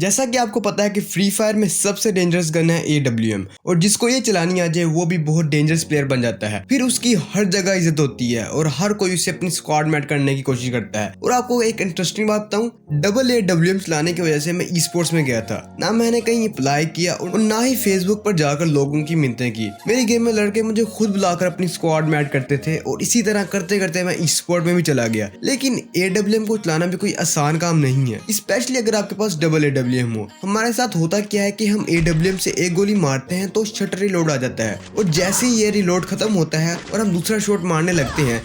जैसा कि आपको पता है कि फ्री फायर में सबसे डेंजरस गन है AWM और जिसको ये चलानी आ जाए वो भी बहुत डेंजरस प्लेयर बन जाता है। फिर उसकी हर जगह इज्जत होती है और हर कोई उसे अपनी स्क्वाड मेट करने की कोशिश करता है। और आपको एक इंटरेस्टिंग बात बताऊं, डबल AWM चलाने की वजह से मैं e-स्पोर्ट्स में गया था। ना मैंने कहीं अप्लाई किया और ना ही फेसबुक पर जाकर लोगों की मिन्नतें की। मेरी गेम में लड़के मुझे खुद बुलाकर अपनी स्क्वाड मेट करते थे और इसी तरह करते करते मैं e-स्पोर्ट में भी चला गया। लेकिन AWM को चलाना भी कोई आसान काम नहीं है, स्पेशली अगर आपके पास डबल AWM हो। हमारे साथ होता क्या है कि हम AWM से एक गोली मारते हैं तो शटर रिलोड आ जाता है और जैसे ही ये रिलोड खत्म होता है और हम दूसरा शॉट मारने लगते हैं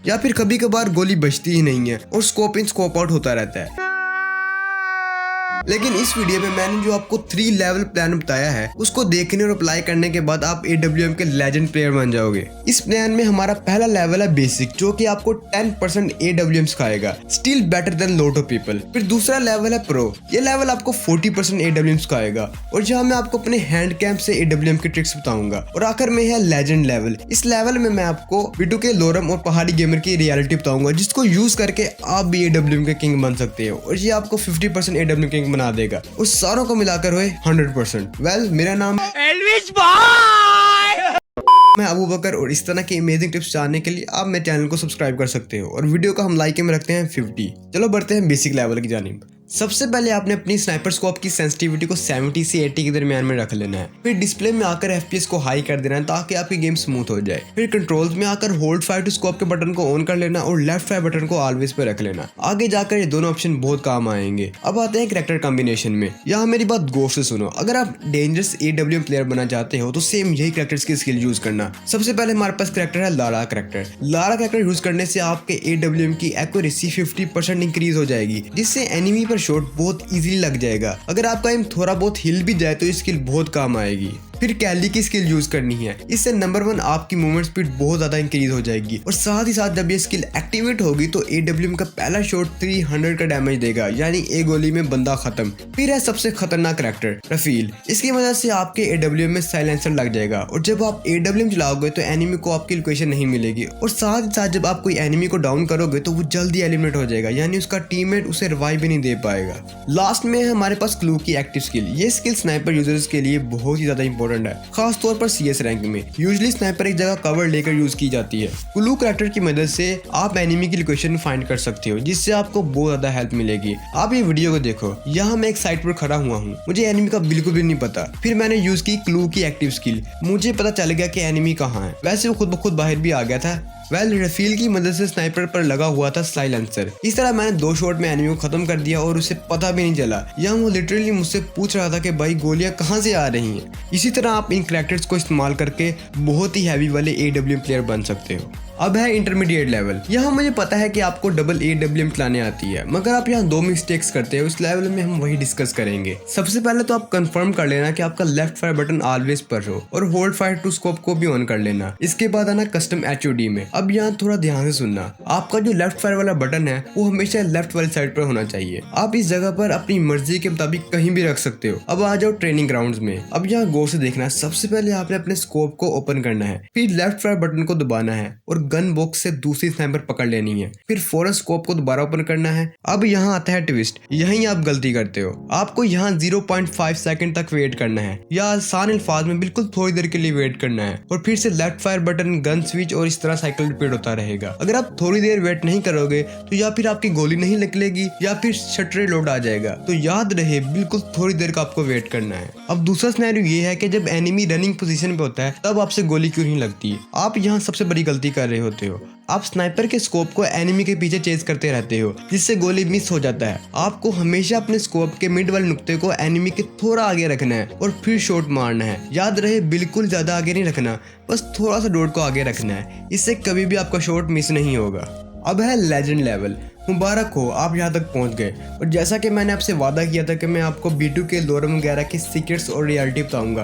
या फिर कभी कभार गोली बचती ही नहीं है और स्कोप इन स्कोप आउट होता रहता है। लेकिन इस वीडियो में मैंने जो आपको 3 लेवल प्लान बताया है उसको देखने और अप्लाई करने के बाद आप AWM के लेजेंड प्लेयर बन जाओगे। इस प्लान में हमारा पहला लेवल है बेसिक, जो कि आपको 10% AWM सिखाएगा, still better than lot of people. फिर दूसरा लेवल है प्रो, ये लेवल आपको 40% AWM सिखाएगा और जहाँ मैं आपको अपने हैंड कैम्प से AWM की ट्रिक्स बताऊंगा। और आखिर में है लेजेंड लेवल। इस लेवल में मैं आपको B2K लोरम और पहाड़ी गेमर की रियलिटी बताऊंगा, जिसको यूज करके आप भी AWM के किंग बन सकते हो और ये आपको 50% AWM किंग बना देगा। उस सारों को मिलाकर हुए 100%। वेल, मेरा नाम एल्विश भाई, मैं अबू बकर और इस तरह की अमेजिंग टिप्स जानने के लिए आप मेरे चैनल को सब्सक्राइब कर सकते हो और वीडियो को हम लाइक में रखते हैं 50। चलो बढ़ते हैं बेसिक लेवल की जानिब। सबसे पहले आपने अपनी स्नाइपर स्कोप की सेंसिटिविटी को 70 से 80 के दरमियान में रख लेना है। फिर डिस्प्ले में आकर FPS को हाई कर देना है ताकि आपकी गेम स्मूथ हो जाए। फिर कंट्रोल्स में आकर होल्ड फायर टू स्कोप के बटन को ऑन कर लेना और लेफ्ट फायर बटन को ऑलवेज पे रख लेना। आगे जाकर ये दोनों ऑप्शन बहुत काम आएंगे। अब आते हैं कैरेक्टर कॉम्बिनेशन में। यहाँ मेरी बात गौर से सुनो, अगर आप डेंजरस AWM प्लेयर बनना चाहते हो तो सेम यही कैरेक्टर्स की स्किल यूज करना। सबसे पहले हमारे पास कैरेक्टर है Lara character. Lara character use करने से आपके AWM की एक्यूरेसी 50% इंक्रीज हो जाएगी, जिससे एनिमी पर शॉट बहुत इजीली लग जाएगा। अगर आपका एम थोड़ा बहुत हिल भी जाए तो ये स्किल बहुत काम आएगी। फिर कैली की स्किल यूज करनी है, इससे नंबर 1 आपकी मूवमेंट स्पीड बहुत ज्यादा इंक्रीज हो जाएगी और साथ ही साथ जब ये स्किल एक्टिवेट होगी तो AWM का पहला शॉट 300 का डैमेज देगा, यानी एक गोली में बंदा खत्म। फिर है सबसे खतरनाक कैरेक्टर रफील। इसकी वजह से आपके AWM में साइलेंसर लग जाएगा और जब आप AWM चलाओगे तो एनिमी को आपकी लोकेशन नहीं मिलेगी और साथ ही साथ जब आप कोई एनिमी को डाउन करोगे तो वो जल्दी एलिमिनेट हो जाएगा, यानी उसका टीममेट उसे रिवाइव भी नहीं दे पाएगा। लास्ट में है हमारे पास क्लू की एक्टिव स्किल। ये स्किल स्नाइपर यूजर्स के लिए बहुत ही ज्यादा इंपॉर्टेंट है, खास तौर पर CS रैंक में। यूजुअली स्नाइपर एक जगह कवर लेकर यूज की जाती है। क्लू कैरेक्टर की मदद से आप एनिमी की लोकेशन फाइंड कर सकते हो, जिससे आपको बहुत ज्यादा हेल्प मिलेगी। आप ये वीडियो को देखो, यहाँ मैं एक साइट पर खड़ा हुआ हूँ, मुझे एनिमी का बिल्कुल भी नहीं पता। फिर मैंने यूज की क्लू की एक्टिव स्किल, मुझे पता चल गया कि एनिमी कहाँ है। वैसे वो खुद ब खुद बाहर भी आ गया था। रफील की मदद से स्नाइपर पर लगा हुआ था साइलेंसर। इस तरह मैंने 2 शॉट में एनिमी को खत्म कर दिया और उसे पता भी नहीं चला। यहाँ वो लिटरली मुझसे पूछ रहा था कि भाई गोलियां कहाँ से आ रही हैं। इसी तरह आप इन कैरेक्टर्स को इस्तेमाल करके बहुत ही हैवी वाले AWM प्लेयर बन सकते हो। अब है इंटरमीडिएट लेवल। यहाँ मुझे पता है कि आपको डबल AWM चलाने आती है, मगर आप यहाँ 2 मिस्टेक्स करते हो। इस लेवल में हम वही डिस्कस करेंगे। सबसे पहले तो आप कंफर्म कर लेना कि आपका लेफ्ट फायर बटन ऑलवेज पर हो और होल्ड फायर टू स्कोप को भी ऑन कर लेना। इसके बाद आना कस्टम HUD में। अब यहाँ थोड़ा ध्यान से सुनना, आपका जो लेफ्ट फायर वाला बटन है वो हमेशा लेफ्ट वाली साइड पर होना चाहिए। आप इस जगह पर अपनी मर्जी के मुताबिक कहीं भी रख सकते हो। अब आ जाओ ट्रेनिंग ग्राउंड्स में। अब यहाँ गौर से देखना, सबसे पहले आपने अपने स्कोप को ओपन करना है, फिर लेफ्ट फायर बटन को दबाना है और गन बॉक्स से दूसरी स्नाइपर पकड़ लेनी है। फिर फौरन स्कोप को दोबारा ओपन करना है। अब यहाँ आता है ट्विस्ट, यहीं आप गलती करते हो। आपको यहाँ 0.5 सेकंड तक वेट करना है, या आसान अल्फाज में बिल्कुल थोड़ी देर के लिए वेट करना है और फिर से left fire button, gun switch और इस तरह साइकिल रिपीट होता रहेगा। अगर आप थोड़ी देर वेट नहीं करोगे तो या फिर आपकी गोली नहीं निकलेगी या फिर शटर रिलोड आ जाएगा। तो याद रहे, बिल्कुल थोड़ी देर का आपको वेट करना है। अब दूसरा सिनेरियो ये है कि जब एनिमी रनिंग पोजीशन पे होता है तब आपसे गोली क्यों नहीं लगती। आप यहाँ सबसे बड़ी गलती कर रहे होते हो। आप स्नाइपर के स्कोप को एनिमी के पीछे चेज करते रहते हो, जिससे गोली मिस हो जाता है। आपको हमेशा अपने स्कोप के मिड वाले नुक्ते को एनिमी के थोड़ा आगे रखना है और फिर शॉट मारना है। याद रहे, बिल्कुल ज्यादा आगे नहीं रखना, बस थोड़ा सा डॉट को आगे रखना है। इससे कभी भी आपका शॉट मिस नहीं होगा। अब है लेजेंड लेवल। मुबारक हो, आप यहाँ तक पहुँच गए। और जैसा कि मैंने आपसे वादा किया था कि मैं आपको B2K लोरम वगैरह के सीक्रेट्स और रियलिटी बताऊंगा,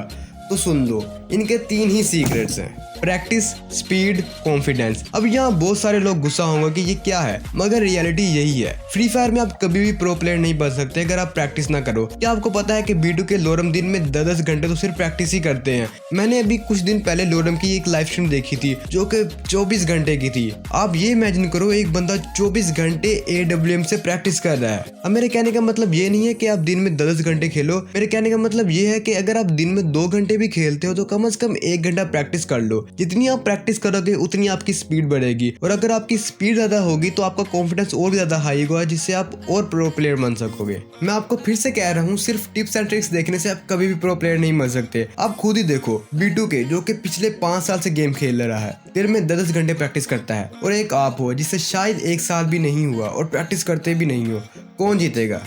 तो सुन लो। इनके 3 ही सीक्रेट्स हैं, प्रैक्टिस, स्पीड, कॉन्फिडेंस। अब यहाँ बहुत सारे लोग गुस्सा होंगे कि ये क्या है, मगर रियलिटी यही है। फ्री फायर में आप कभी भी प्रो प्लेयर नहीं बन सकते अगर आप प्रैक्टिस ना करो। क्या आपको पता है कि B2 के लोरम दिन में 10-10 घंटे तो सिर्फ प्रैक्टिस ही करते हैं। मैंने अभी कुछ दिन पहले लोरम की एक लाइव स्ट्रीम देखी थी जो कि 24 घंटे की थी। आप ये इमेजिन करो, एक बंदा 24 घंटे AWM से प्रैक्टिस कर रहा है। अब मेरे कहने का मतलब ये नहीं है कि आप दिन में 10 घंटे खेलो, मेरे कहने का मतलब ये है कि अगर आप दिन में 2 घंटे भी खेलते हो तो कम से कम 1 घंटा प्रैक्टिस कर लो। जितनी आप प्रैक्टिस करोगे उतनी आपकी स्पीड बढ़ेगी, और अगर आपकी स्पीड ज्यादा होगी तो आपका कॉन्फिडेंस और भी ज्यादा हाई होगा, जिससे आप और प्रो प्लेयर बन सकोगे। मैं आपको फिर से कह रहा हूँ, सिर्फ टिप्स एंड ट्रिक्स देखने से आप कभी भी प्रो प्लेयर नहीं बन सकते। आप खुद ही देखो, B2K जो कि पिछले 5 साल से गेम खेल रहा है, दिन में 10 घंटे प्रैक्टिस करता है, और एक आप हो जिससे शायद 1 साल भी नहीं हुआ और प्रैक्टिस करते भी नहीं हो। कौन जीतेगा?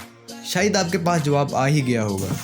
शायद आपके पास जवाब आ ही गया होगा।